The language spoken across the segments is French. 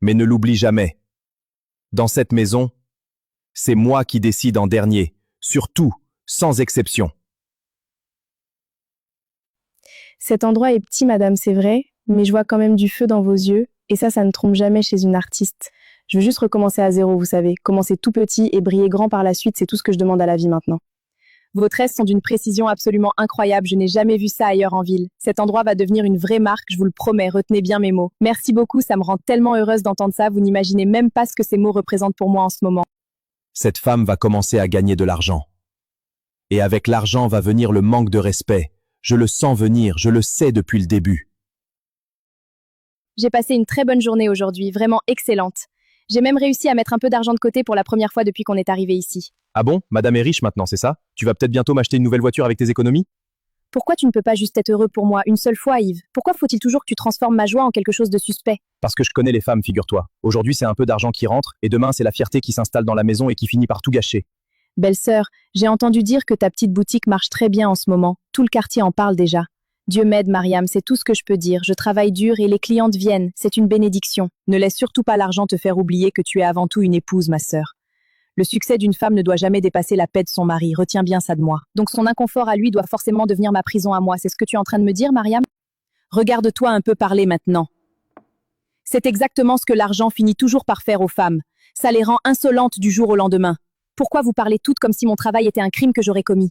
Mais ne l'oublie jamais. Dans cette maison, c'est moi qui décide en dernier, sur tout, sans exception. Cet endroit est petit, madame, c'est vrai, mais je vois quand même du feu dans vos yeux, et ça ne trompe jamais chez une artiste. Je veux juste recommencer à zéro, vous savez. Commencer tout petit et briller grand par la suite, c'est tout ce que je demande à la vie maintenant. Vos tresses sont d'une précision absolument incroyable, je n'ai jamais vu ça ailleurs en ville. Cet endroit va devenir une vraie marque, je vous le promets, retenez bien mes mots. Merci beaucoup, ça me rend tellement heureuse d'entendre ça, vous n'imaginez même pas ce que ces mots représentent pour moi en ce moment. Cette femme va commencer à gagner de l'argent. Et avec l'argent va venir le manque de respect. Je le sens venir, je le sais depuis le début. J'ai passé une très bonne journée aujourd'hui, vraiment excellente. J'ai même réussi à mettre un peu d'argent de côté pour la première fois depuis qu'on est arrivé ici. Ah bon? Madame est riche maintenant, c'est ça? Tu vas peut-être bientôt m'acheter une nouvelle voiture avec tes économies? Pourquoi tu ne peux pas juste être heureux pour moi une seule fois, Yves? Pourquoi faut-il toujours que tu transformes ma joie en quelque chose de suspect? Parce que je connais les femmes, figure-toi. Aujourd'hui, c'est un peu d'argent qui rentre, et demain, c'est la fierté qui s'installe dans la maison et qui finit par tout gâcher. Belle-sœur, j'ai entendu dire que ta petite boutique marche très bien en ce moment. Tout le quartier en parle déjà. Dieu m'aide, Mariam, c'est tout ce que je peux dire. Je travaille dur et les clientes viennent. C'est une bénédiction. Ne laisse surtout pas l'argent te faire oublier que tu es avant tout une épouse, ma sœur. Le succès d'une femme ne doit jamais dépasser la paix de son mari. Retiens bien ça de moi. Donc son inconfort à lui doit forcément devenir ma prison à moi. C'est ce que tu es en train de me dire, Mariam? Regarde-toi un peu parler maintenant. C'est exactement ce que l'argent finit toujours par faire aux femmes. Ça les rend insolentes du jour au lendemain. Pourquoi vous parlez toutes comme si mon travail était un crime que j'aurais commis?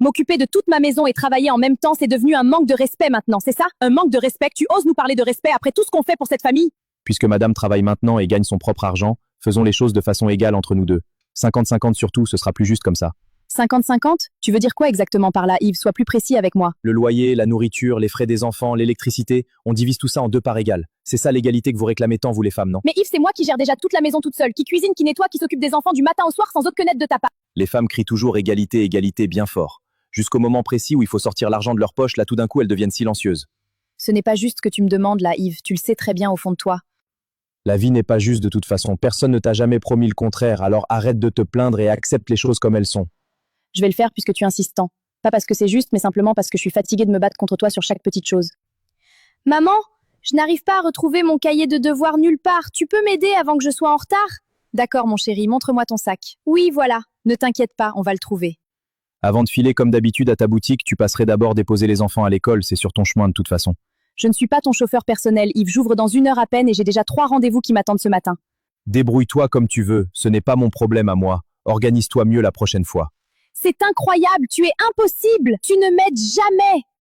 M'occuper de toute ma maison et travailler en même temps, c'est devenu un manque de respect maintenant, c'est ça? Un manque de respect? Tu oses nous parler de respect après tout ce qu'on fait pour cette famille? Puisque madame travaille maintenant et gagne son propre argent, faisons les choses de façon égale entre nous deux. 50-50 surtout, ce sera plus juste comme ça. 50-50? Tu veux dire quoi exactement par là, Yves? Sois plus précis avec moi. Le loyer, la nourriture, les frais des enfants, l'électricité, on divise tout ça en deux parts égales. C'est ça l'égalité que vous réclamez tant, vous les femmes, non? Mais Yves, c'est moi qui gère déjà toute la maison toute seule, qui cuisine, qui nettoie, qui s'occupe des enfants du matin au soir sans aucune aide de ta part. Les femmes crient toujours égalité, égalité bien fort. Jusqu'au moment précis où il faut sortir l'argent de leur poche, là tout d'un coup elles deviennent silencieuses. Ce n'est pas juste ce que tu me demandes là, Yves, tu le sais très bien au fond de toi. La vie n'est pas juste de toute façon, personne ne t'a jamais promis le contraire, alors arrête de te plaindre et accepte les choses comme elles sont. Je vais le faire puisque tu insistes tant. Pas parce que c'est juste, mais simplement parce que je suis fatiguée de me battre contre toi sur chaque petite chose. Maman, je n'arrive pas à retrouver mon cahier de devoirs nulle part. Tu peux m'aider avant que je sois en retard? D'accord, mon chéri, montre-moi ton sac. Oui, voilà. Ne t'inquiète pas, on va le trouver. Avant de filer comme d'habitude à ta boutique, tu passerais d'abord déposer les enfants à l'école, c'est sur ton chemin de toute façon. Je ne suis pas ton chauffeur personnel, Yves. J'ouvre dans 1 heure à peine et j'ai déjà 3 rendez-vous qui m'attendent ce matin. Débrouille-toi comme tu veux, ce n'est pas mon problème à moi. Organise-toi mieux la prochaine fois. C'est incroyable, tu es impossible. Tu ne m'aides jamais.